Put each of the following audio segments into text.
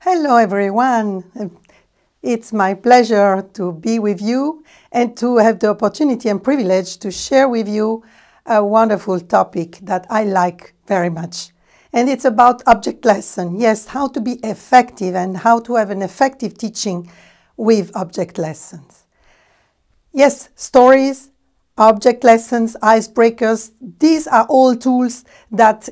Hello everyone. It's my pleasure to be with you and to have the opportunity and privilege to share with you a wonderful topic that I like very much. And it's about object lesson. Yes, how to be effective and how to have an effective teaching with object lessons. Yes, stories, object lessons, icebreakers, these are all tools that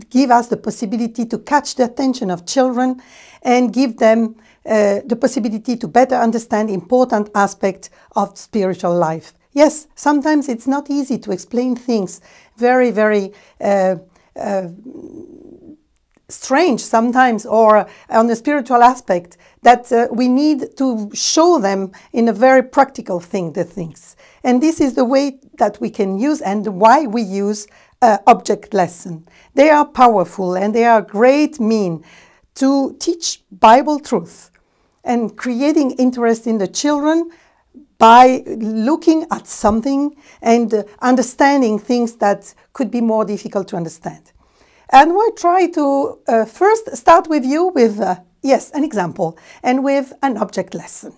give us the possibility to catch the attention of children and give them the possibility to better understand important aspects of spiritual life. Yes, sometimes it's not easy to explain things very strange sometimes, or on the spiritual aspect, that we need to show them in a very practical the things. And this is the way that we can use and why we use object lesson. They are powerful and they are a great mean to teach Bible truth and creating interest in the children by looking at something and understanding things that could be more difficult to understand. And we'll try to first start with you with, yes, an example and with an object lesson.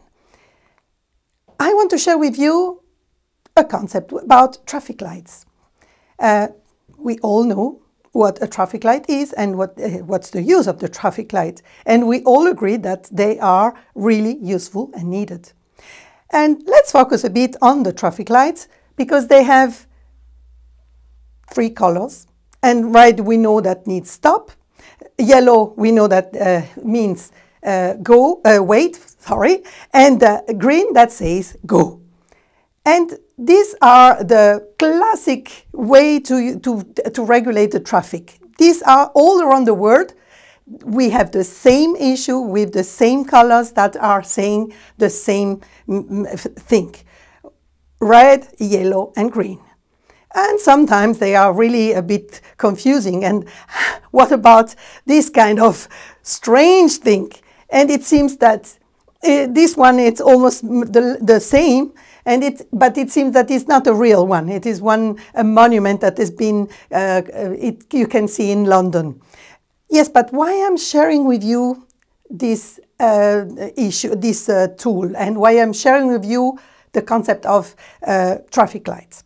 I want to share with you a concept about traffic lights. We all know what a traffic light is and what's the use of the traffic light. And we all agree that they are really useful and needed. And let's focus a bit on the traffic lights because they have 3 colors. And red, we know that means stop. Yellow, we know that means wait, sorry. And green, that says go. And these are the classic way to regulate the traffic. These are all around the world. We have the same issue with the same colors that are saying the same thing. Red, yellow, and green. And sometimes they are really a bit confusing. And what about this kind of strange thing? And it seems that this one, it's almost the same, but it seems that it's not a real one. It is a monument that has been, you can see in London. Yes, but why I'm sharing with you this this tool, and why I'm sharing with you the concept of traffic lights.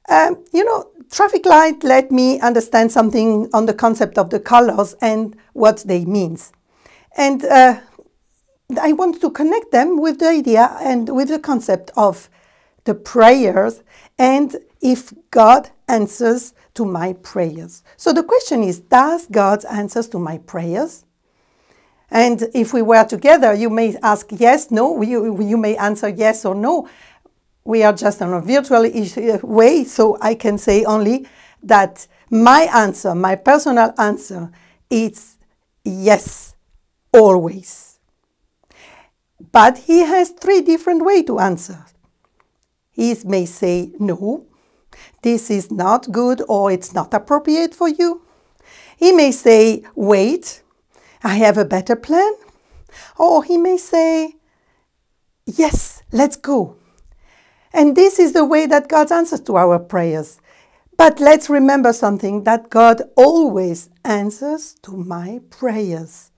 You know, traffic light let me understand something on the concept of the colors and what they mean. And I want to connect them with the idea and with the concept of the prayers and if God answers to my prayers. So the question is, does God answer to my prayers? And if we were together, you may ask yes, no, you may answer yes or no. We are just on a virtual way, so I can say only that my answer, my personal answer, is yes, always. But he has 3 different ways to answer. He may say no, this is not good or it's not appropriate for you. He may say wait, I have a better plan. Or he may say yes, let's go. And this is the way that God answers to our prayers. But let's remember something, that God always answers to my prayers.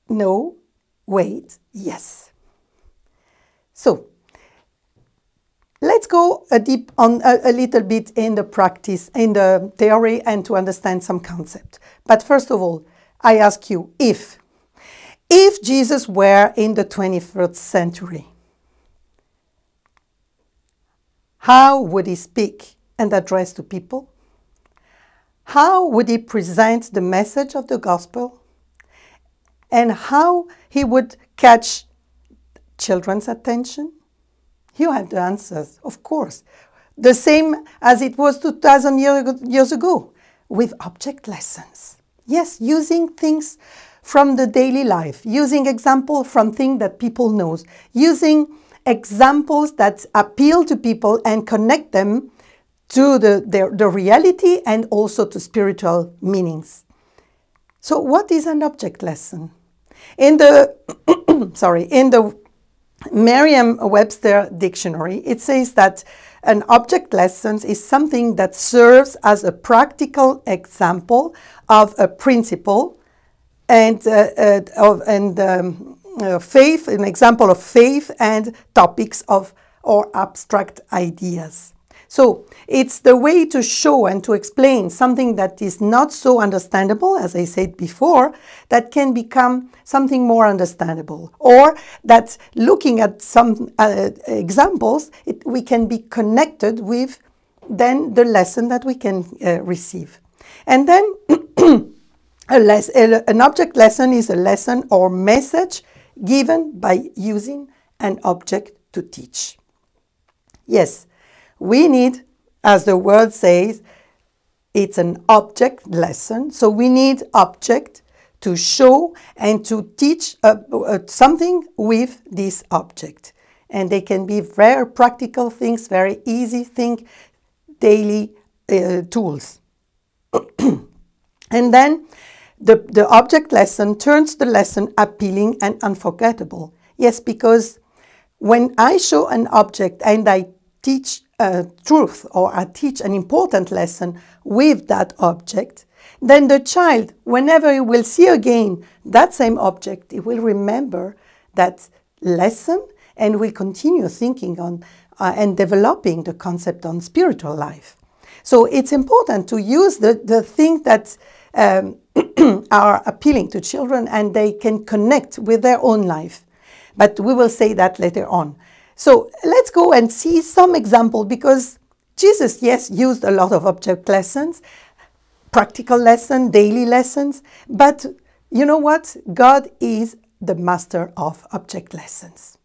No, wait, yes. So, let's go a little bit in the practice, in the theory, and to understand some concept. But first of all, I ask you, if Jesus were in the 21st century, how would he speak and address to people? How would he present the message of the gospel? And how he would catch children's attention? You have the answers, of course. The same as it was 2,000 years ago, with object lessons. Yes, using things from the daily life, using examples from things that people know, using examples that appeal to people and connect them to the reality and also to spiritual meanings. So what is an object lesson? In the in the Merriam-Webster dictionary, it says that an object lesson is something that serves as a practical example of a principle and faith, an example of faith and topics of or abstract ideas. So it's the way to show and to explain something that is not so understandable, as I said before, that can become something more understandable. Or that looking at some examples, we can be connected with then the lesson that we can receive. And then an object lesson is a lesson or message given by using an object to teach. Yes, we need, as the word says, it's an object lesson. So we need object to show and to teach something with this object. And they can be very practical things, very easy things, daily tools. And then the object lesson turns the lesson appealing and unforgettable. Yes, because when I show an object and I teach truth, or I teach an important lesson with that object, then the child, whenever he will see again that same object, he will remember that lesson and will continue thinking on and developing the concept on spiritual life. So it's important to use the things that are appealing to children and they can connect with their own life. But we will say that later on. So let's go and see some example, because Jesus, yes, used a lot of object lessons, practical lessons, daily lessons, but you know what? God is the master of object lessons.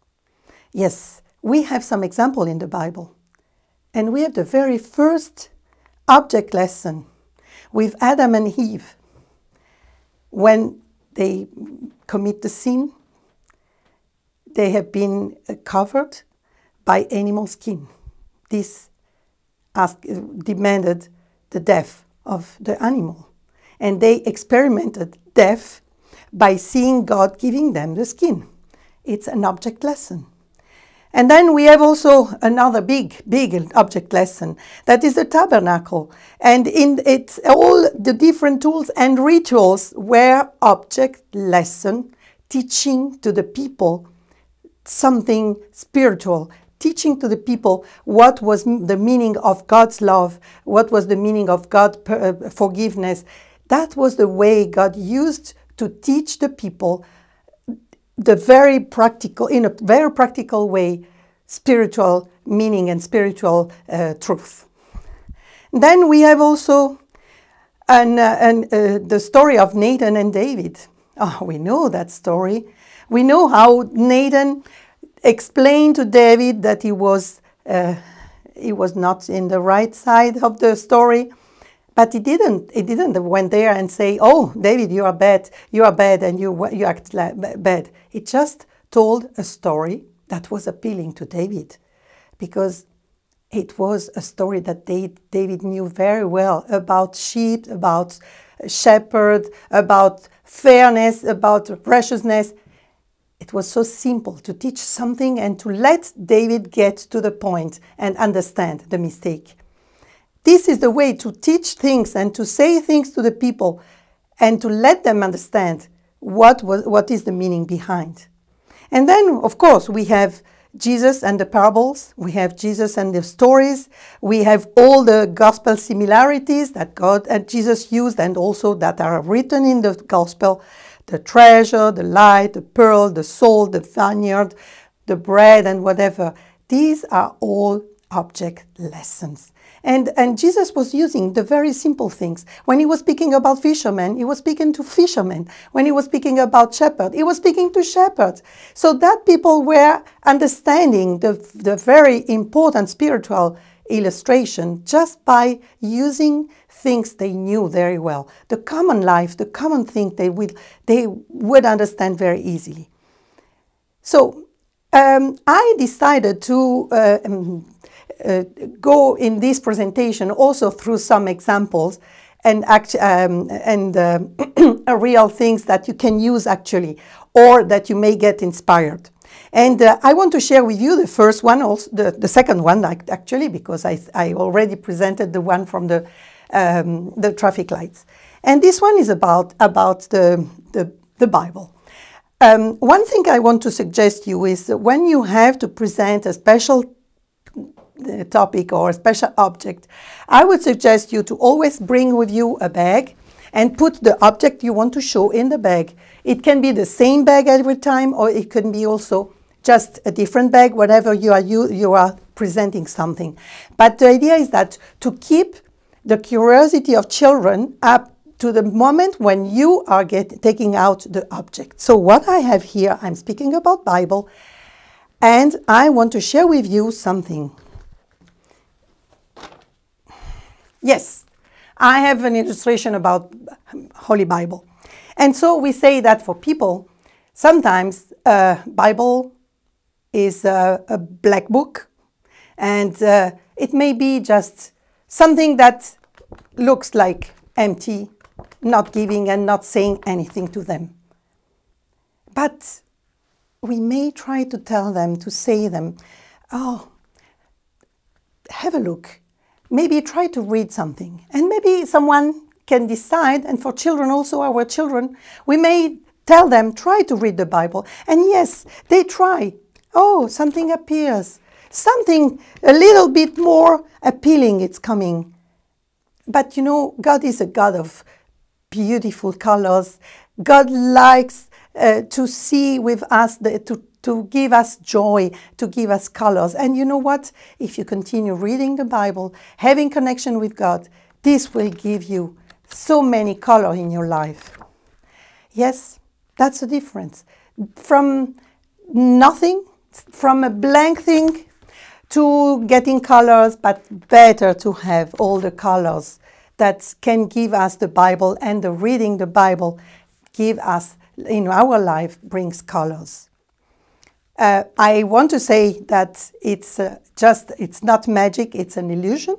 Yes, we have some example in the Bible. And we have the very first object lesson with Adam and Eve. When they commit the sin, they have been covered by animal skin. This demanded the death of the animal. And they experimented death by seeing God giving them the skin. It's an object lesson. And then we have also another big object lesson, that is the tabernacle. And in it's all the different tools and rituals were object lesson, teaching to the people something spiritual, teaching to the people what was the meaning of God's love, what was the meaning of God's forgiveness. That was the way God used to teach the people the very practical, in a very practical way, spiritual meaning and spiritual truth. Then we have also the story of Nathan and David. Oh, we know that story. We know how Nathan explained to David that he was not in the right side of the story, but he didn't went there and say, "Oh, David, you are bad, and you act bad." He just told a story that was appealing to David, because it was a story that David knew very well about sheep, about shepherd, about fairness, about righteousness. It was so simple to teach something and to let David get to the point and understand the mistake. This is the way to teach things and to say things to the people and to let them understand what is the meaning behind. And then, of course, we have Jesus and the parables. We have Jesus and the stories. We have all the gospel similarities that God and Jesus used and also that are written in the gospel. The treasure, the light, the pearl, the soul, the vineyard, the bread and whatever. These are all object lessons. And Jesus was using the very simple things. When he was speaking about fishermen, he was speaking to fishermen. When he was speaking about shepherds, he was speaking to shepherds. So that people were understanding the very important spiritual illustration just by using things they knew very well. The common life, the common thing they would understand very easily. So I decided to go in this presentation also through some examples and real things that you can use actually, or that you may get inspired. And I want to share with you the first one, also the second one, actually, because I already presented the one from the traffic lights. And this one is about the Bible. One thing I want to suggest you is that when you have to present a special topic or a special object, I would suggest you to always bring with you a bag and put the object you want to show in the bag. It can be the same bag every time, or it can be also just a different bag, whatever you are presenting something. But the idea is that to keep the curiosity of children up to the moment when you are taking out the object. So what I have here, I'm speaking about Bible, and I want to share with you something. Yes, I have an illustration about Holy Bible. And so we say that for people, sometimes Bible is a black book, and it may be just something that looks like empty, not giving and not saying anything to them. But we may try to tell them, to say them, oh, have a look. Maybe try to read something. And maybe someone can decide, and for children also, our children, we may tell them, try to read the Bible. And yes, they try. Oh, something appears. Something a little bit more appealing is coming. But you know, God is a God of beautiful colors. God likes to see with us, to give us joy, to give us colors. And you know what? If you continue reading the Bible, having connection with God, this will give you so many colors in your life. Yes, that's the difference. From nothing, from a blank thing, to getting colors, but better to have all the colors that can give us the Bible, and the reading the Bible give us, in our life, brings colors. I want to say that it's not magic, it's an illusion.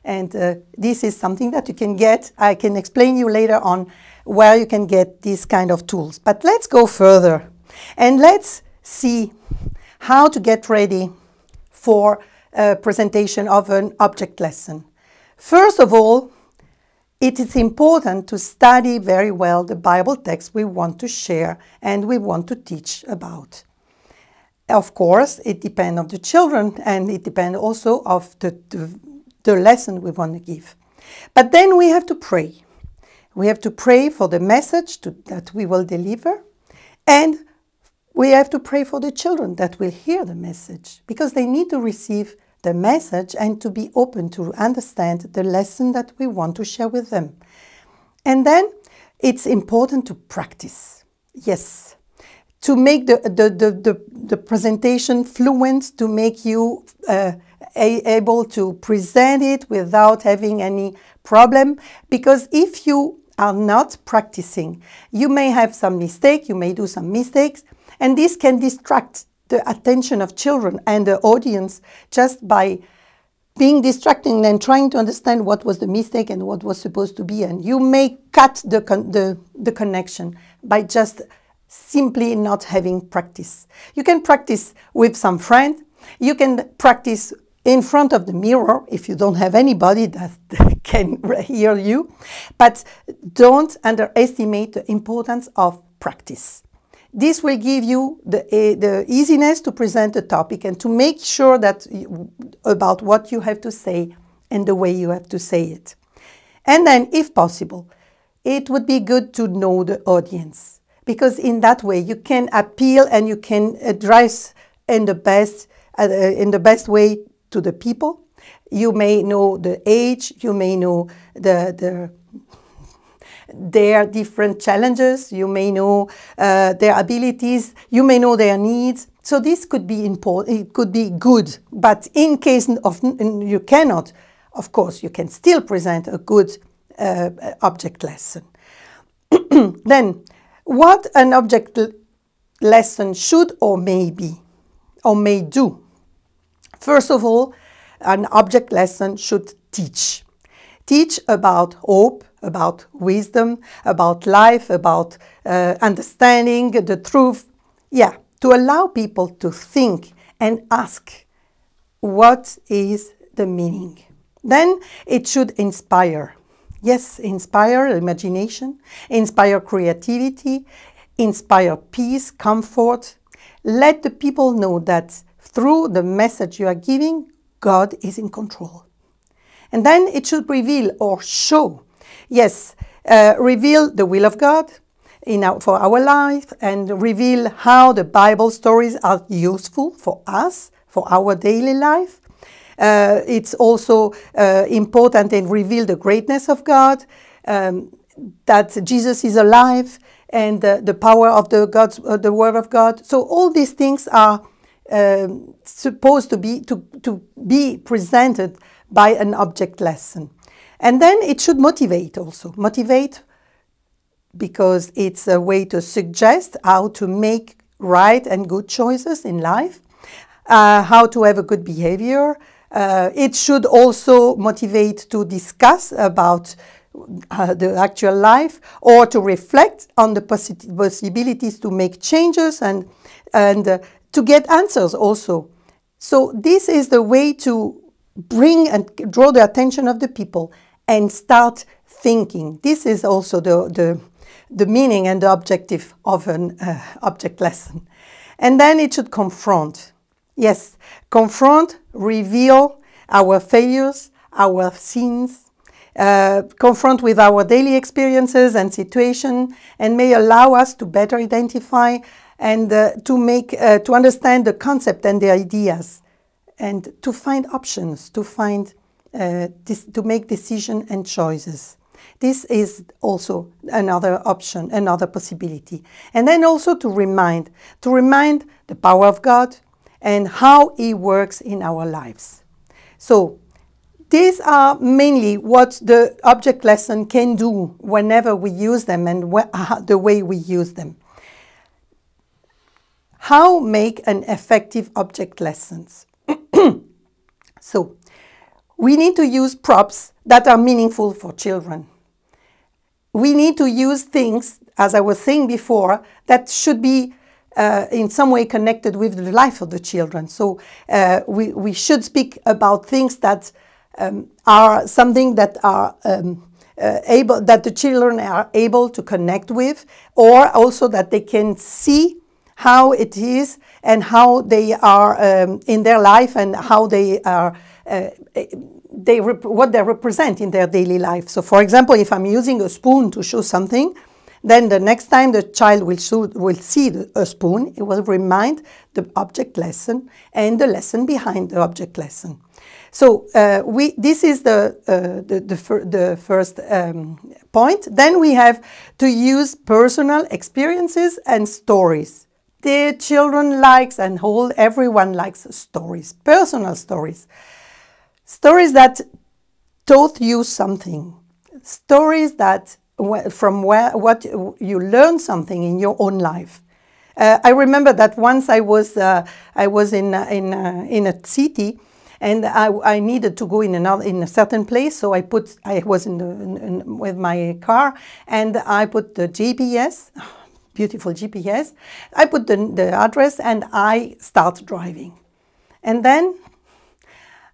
And this is something that you can get. I can explain you later on where you can get these kind of tools. But let's go further and let's see how to get ready for a presentation of an object lesson. First of all, it is important to study very well the Bible text we want to share and we want to teach about. Of course, it depends on the children, and it depends also of the lesson we want to give. But then we have to pray. We have to pray for the message that we will deliver, and we have to pray for the children that will hear the message, because they need to receive the message and to be open to understand the lesson that we want to share with them. And then it's important to practice. Yes. To make the presentation fluent, to make you able to present it without having any problem. Because if you are not practicing, you may have some mistake, you may do some mistakes, and this can distract the attention of children and the audience just by being distracting and trying to understand what was the mistake and what was supposed to be. And you may cut the connection by just simply not having practice. You can practice with some friend. You can practice in front of the mirror if you don't have anybody that can hear you. But don't underestimate the importance of practice. This will give you the easiness to present a topic and to make sure that about what you have to say and the way you have to say it. And then, if possible, it would be good to know the audience. Because in that way you can appeal and you can address in the best way to the people. You may know the age, you may know their different challenges, you may know their abilities, you may know their needs. So this could be important, it could be good. But in case of you cannot, of course, you can still present a good object lesson. Then, what an object lesson should or may be, or may do. First of all, an object lesson should teach. Teach about hope, about wisdom, about life, about understanding the truth. Yeah, to allow people to think and ask, what is the meaning? Then it should inspire. Yes, inspire imagination, inspire creativity, inspire peace, comfort. Let the people know that through the message you are giving, God is in control. And then it should reveal or show, yes, reveal the will of God for our life, and reveal how the Bible stories are useful for us, for our daily life. It's also important and reveal the greatness of God, that Jesus is alive, and the power of the Word of God. So all these things are supposed to be presented by an object lesson. And then it should motivate also. Motivate because it's a way to suggest how to make right and good choices in life, how to have a good behavior. It should also motivate to discuss about the actual life, or to reflect on the possibilities to make changes and to get answers also. So this is the way to bring and draw the attention of the people and start thinking. This is also the meaning and the objective of an object lesson. And then it should confront. Yes, confront, reveal our failures, our sins, confront with our daily experiences and situation, and may allow us to better identify and to understand the concept and the ideas, and to find options, to make decisions and choices. This is also another option, another possibility. And then also to remind the power of God and how He works in our lives. So these are mainly what the object lesson can do whenever we use them, and the way we use them. How make an effective object lessons? So we need to use props that are meaningful for children. We need to use things, as I was saying before, that should be in some way connected with the life of the children. So we should speak about things that are something that are that the children are able to connect with, or also that they can see how it is and how they are in their life, and how they are what they represent in their daily life. So, for example, if I'm using a spoon to show something, then the next time the child will see a spoon, it will remind the object lesson and the lesson behind the object lesson. So this is the first point. Then we have to use personal experiences and stories. The children likes, and everyone likes stories, personal stories. Stories that taught you something. Stories that what you learn something in your own life. I remember that once I was in a city, and I needed to go in a certain place. So I was with my car, and I put the GPS, beautiful GPS. I put the address, and I start driving. And then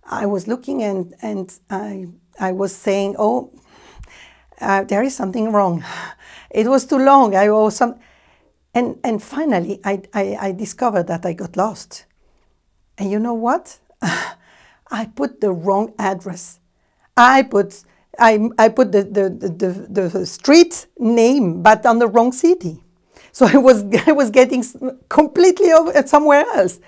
I was looking, and I was saying, oh, there is something wrong. It was too long. And finally, I discovered that I got lost. And you know what? I put the wrong address. I put the street name, but on the wrong city. So I was getting completely somewhere else.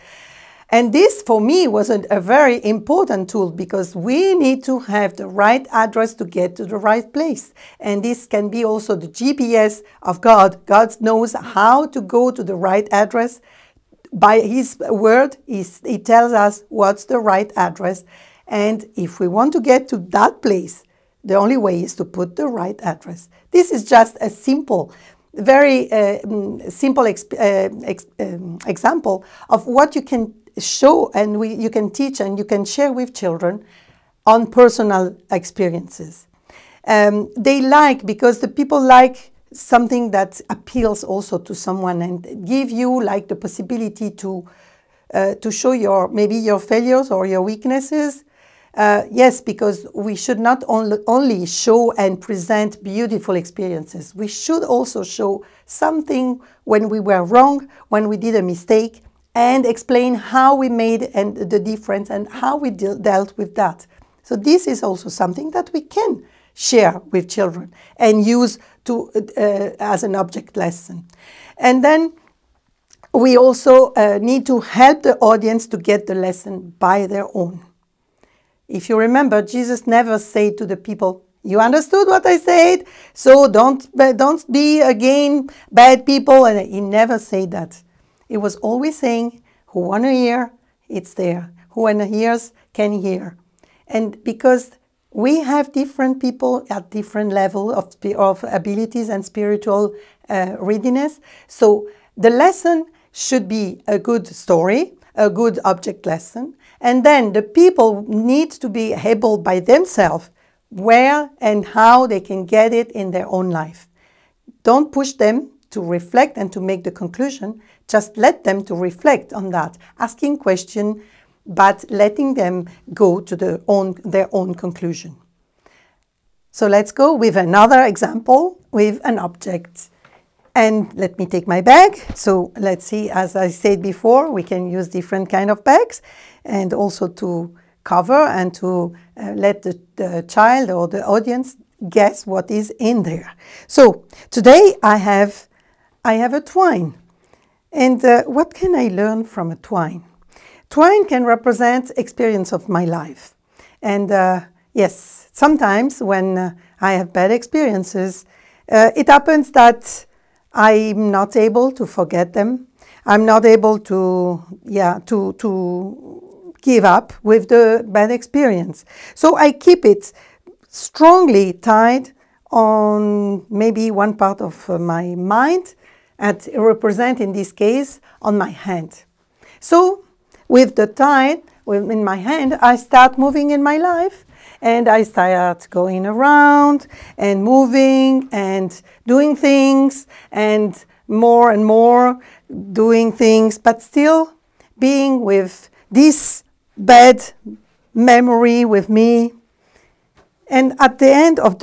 And this, for me, was a very important tool, because we need to have the right address to get to the right place. And this can be also the GPS of God. God knows how to go to the right address. By His word, He tells us what's the right address. And if we want to get to that place, the only way is to put the right address. This is just a simple, very simple example of what you can show, and you can teach, and you can share with children on personal experiences. They like, because the people like something that appeals also to someone and give you like the possibility to show maybe your failures or your weaknesses. Yes, because we should not only show and present beautiful experiences. We should also show something when we were wrong, when we did a mistake, and explain how we made the difference and how we dealt with that. So this is also something that we can share with children and use as an object lesson. And then we also need to help the audience to get the lesson by their own. If you remember, Jesus never said to the people, "You understood what I said, so don't be again bad people." And he never said that. He was always saying, who want to hear, it's there. Who hears can hear. And because we have different people at different level of abilities and spiritual readiness, so the lesson should be a good story, a good object lesson, and then the people need to be able by themselves where and how they can get it in their own life. Don't push them to reflect and to make the conclusion. Just let them to reflect on that, asking questions, but letting them go to their own conclusion. So let's go with another example with an object. And let me take my bag. So let's see, as I said before, we can use different kind of bags, and also to cover and to let the child or the audience guess what is in there. So today I have a twine. And what can I learn from a twine? Twine can represent experience of my life. And yes, sometimes when I have bad experiences, it happens that I'm not able to forget them. I'm not able to give up with the bad experience. So I keep it strongly tied on maybe one part of my mind, and represent in this case on my hand. So with the tie in my hand, I start moving in my life, and I start going around and moving and doing things and more doing things, but still being with this bad memory with me. And at the end of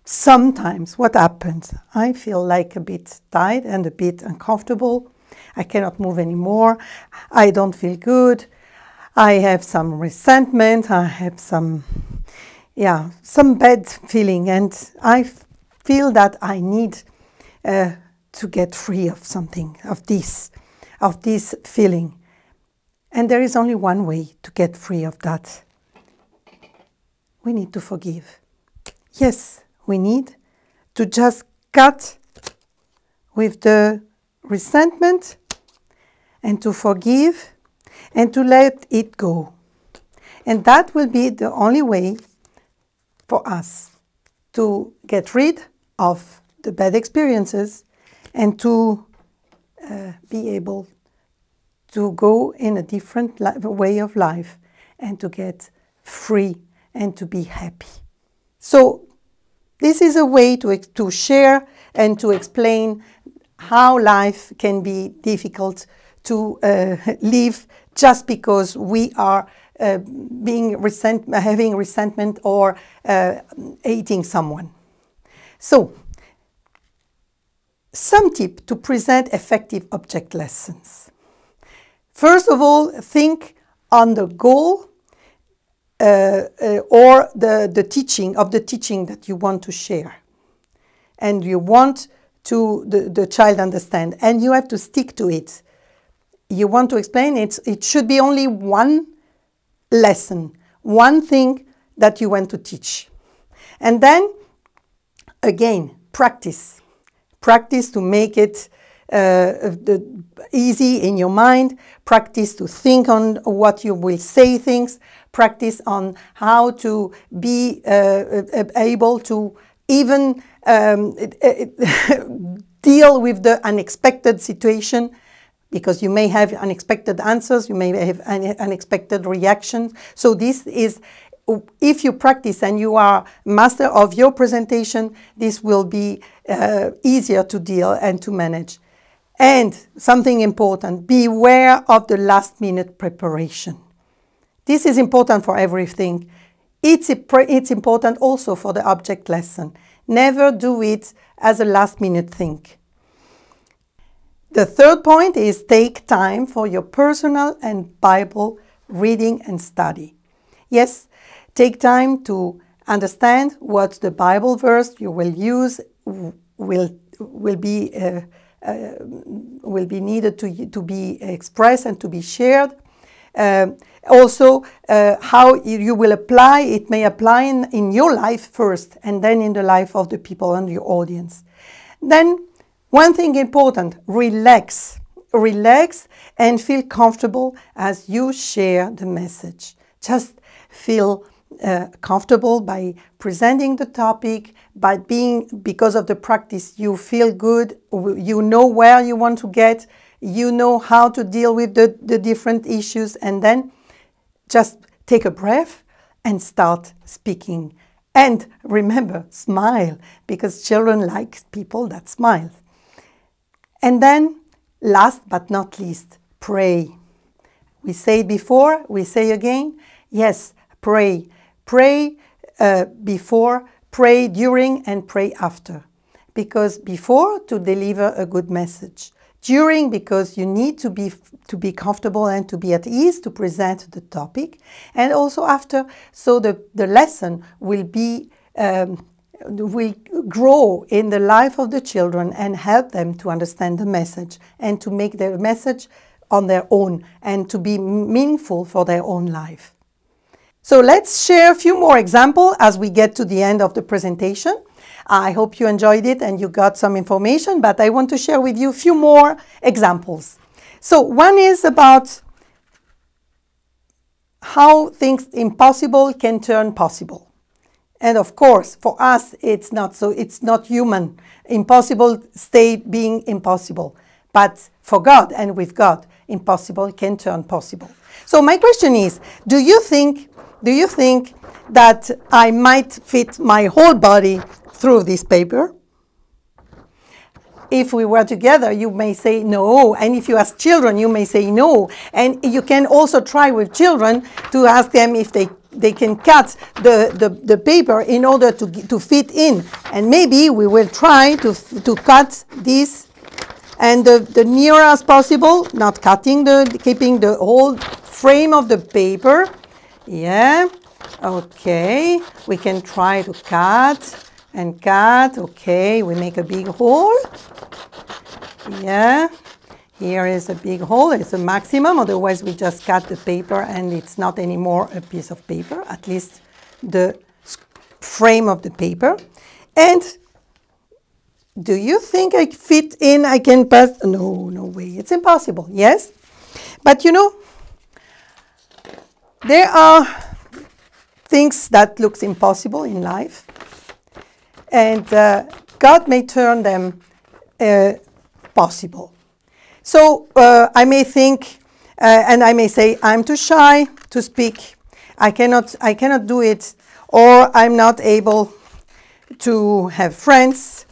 sometimes what happens, I feel like a bit tired and a bit uncomfortable. I cannot move anymore. I don't feel good. I have some resentment. I have some bad feeling, and I feel that I need to get free of something, of this feeling. And there is only one way to get free of that. We need to forgive. Yes, we need to just cut with the resentment and to forgive and to let it go. And that will be the only way for us to get rid of the bad experiences and to be able to go in a different way of life and to get free and to be happy. So this is a way to share and to explain how life can be difficult to live just because we are having resentment or hating someone. So, some tips to present effective object lessons. First of all, think on the goal or the teaching that you want to share, and you want to the child understand, and you have to stick to it. You want to explain it. It should be only one lesson, one thing that you want to teach, and then again practice to make it easy in your mind. Practice to think on what you will say things. Practice on how to be able to even deal with the unexpected situation, because you may have unexpected answers, you may have unexpected reactions. So this is if you practice and you are master of your presentation, this will be easier to deal and to manage. And something important, beware of the last minute preparation. This is important for everything. It's important also for the object lesson. Never do it as a last minute thing. The third point is take time for your personal and Bible reading and study. Yes, take time to understand what the Bible verse you will use will be needed to be expressed and to be shared. Also, how you will apply, it may apply in your life first and then in the life of the people and your audience. Then, one thing important, relax. Relax and feel comfortable as you share the message. Just feel comfortable by presenting the topic, because of the practice you feel good, you know where you want to get, you know how to deal with the different issues, and then just take a breath and start speaking. And remember, smile, because children like people that smile. And then, last but not least, pray. We say before, we say again, yes, pray. Pray before, pray during, and pray after. Because before, to deliver a good message. During, because you need to be comfortable and to be at ease to present the topic. And also after, so the lesson will grow in the life of the children and help them to understand the message and to make their message on their own and to be meaningful for their own life. So let's share a few more examples as we get to the end of the presentation. I hope you enjoyed it and you got some information, but I want to share with you a few more examples. So one is about how things impossible can turn possible. And of course, for us, it's not human. Impossible stay being impossible. But for God and with God, impossible can turn possible. So my question is, do you think that I might fit my whole body through this paper? If we were together, you may say no. And if you ask children, you may say no. And you can also try with children to ask them if they can cut the paper in order to fit in. And maybe we will try to cut this and the nearer as possible, not cutting, keeping the whole frame of the paper. Yeah, okay. We can try to cut and cut. Okay, we make a big hole. Yeah, here is a big hole. It's a maximum, otherwise we just cut the paper and it's not anymore a piece of paper, at least the frame of the paper. And do you think I fit in, I can pass? No, no way, it's impossible, yes? But you know, there are things that looks impossible in life, and God may turn them possible. So I may think, and I may say, I'm too shy to speak. I cannot do it, or I'm not able to have friends,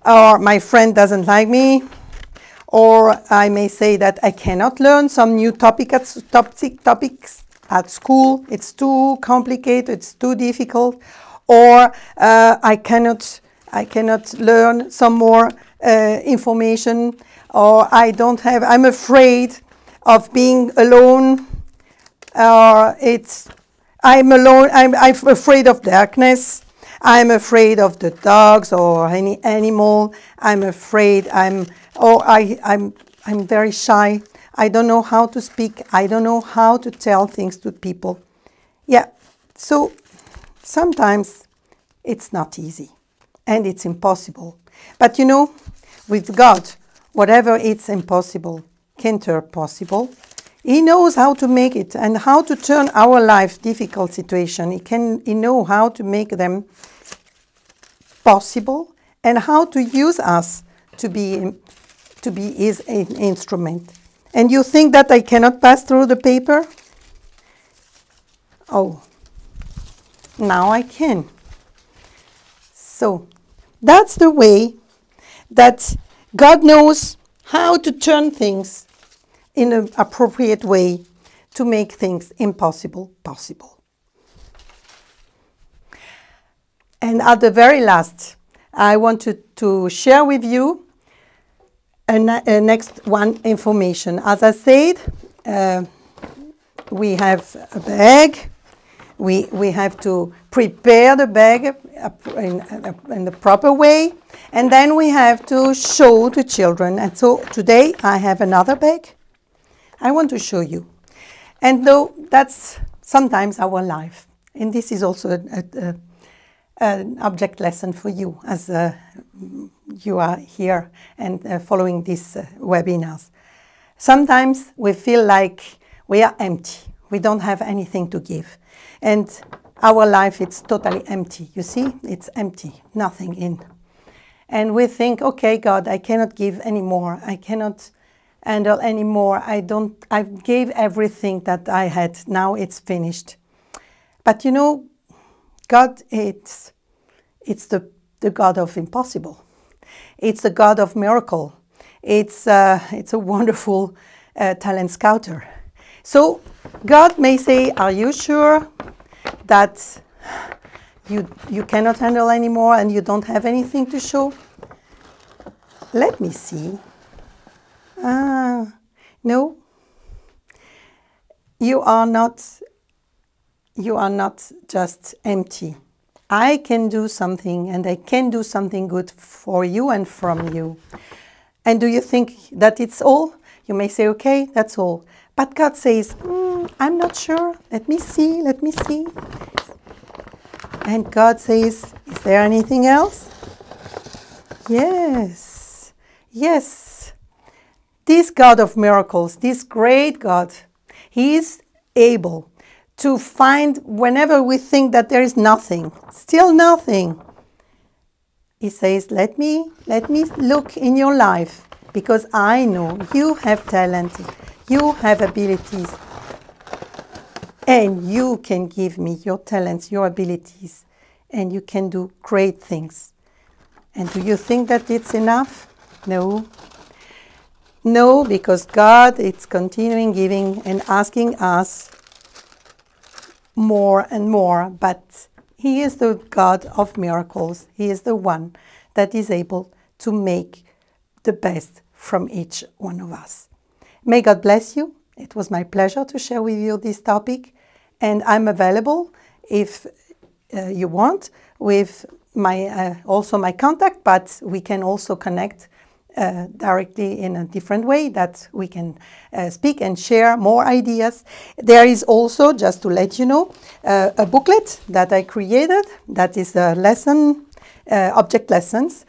or my friend doesn't like me, or I may say that I cannot learn some new topics at school. It's too complicated. It's too difficult, or I cannot learn some more information, or I'm afraid of being alone, or I'm alone, I'm afraid of darkness, I'm afraid of the dogs or any animal, I'm afraid, I'm very shy, I don't know how to speak, I don't know how to tell things to people. Yeah, so sometimes it's not easy and it's impossible. But you know, with God, whatever it's impossible can turn possible. He knows how to make it and how to turn our life difficult situation. He knows how to make them possible and how to use us to be his instrument. And you think that I cannot pass through the paper? Oh, now I can. So that's the way that God knows how to turn things in an appropriate way to make things impossible possible. And at the very last, I wanted to share with you a next one information. As I said, we have a bag. We have to prepare the bag in the proper way, and then we have to show the children. And so today I have another bag I want to show you. And though that's sometimes our life, and this is also an object lesson for you as you are here and following these webinars. Sometimes we feel like we are empty. We don't have anything to give. And our life, it's totally empty. You see, it's empty, nothing in. And we think, okay, God, I cannot give anymore. I cannot handle anymore. I gave everything that I had. Now it's finished. But you know, God, it's the God of impossible. It's the God of miracle. It's a wonderful talent scouter. So God may say, are you sure that you cannot handle anymore and you don't have anything to show? Let me see. No. You are not just empty. I can do something, and I can do something good for you and from you. And do you think that it's all? You may say, okay, that's all. But God says, I'm not sure. Let me see, let me see. And God says, is there anything else? Yes, yes. This God of miracles, this great God, He is able to find whenever we think that there is nothing, still nothing. He says, let me look in your life, because I know you have talent, you have abilities, and you can give me your talents, your abilities, and you can do great things. And do you think that it's enough? No. No, because God is continuing giving and asking us more and more, but He is the God of miracles. He is the one that is able to make the best from each one of us. May God bless you. It was my pleasure to share with you this topic, and I'm available if you want with my also my contact, but we can also connect directly in a different way that we can speak and share more ideas. There is also, just to let you know, a booklet that I created that is a lesson, object lessons.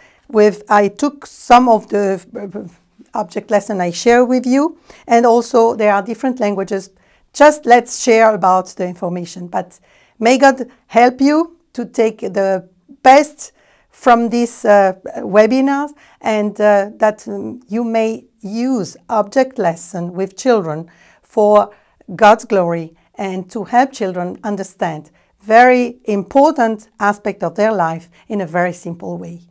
I took some of the object lesson I share with you, and also there are different languages. Just let's share about the information. But may God help you to take the best from these webinars, and that you may use object lesson with children for God's glory and to help children understand very important aspect of their life in a very simple way.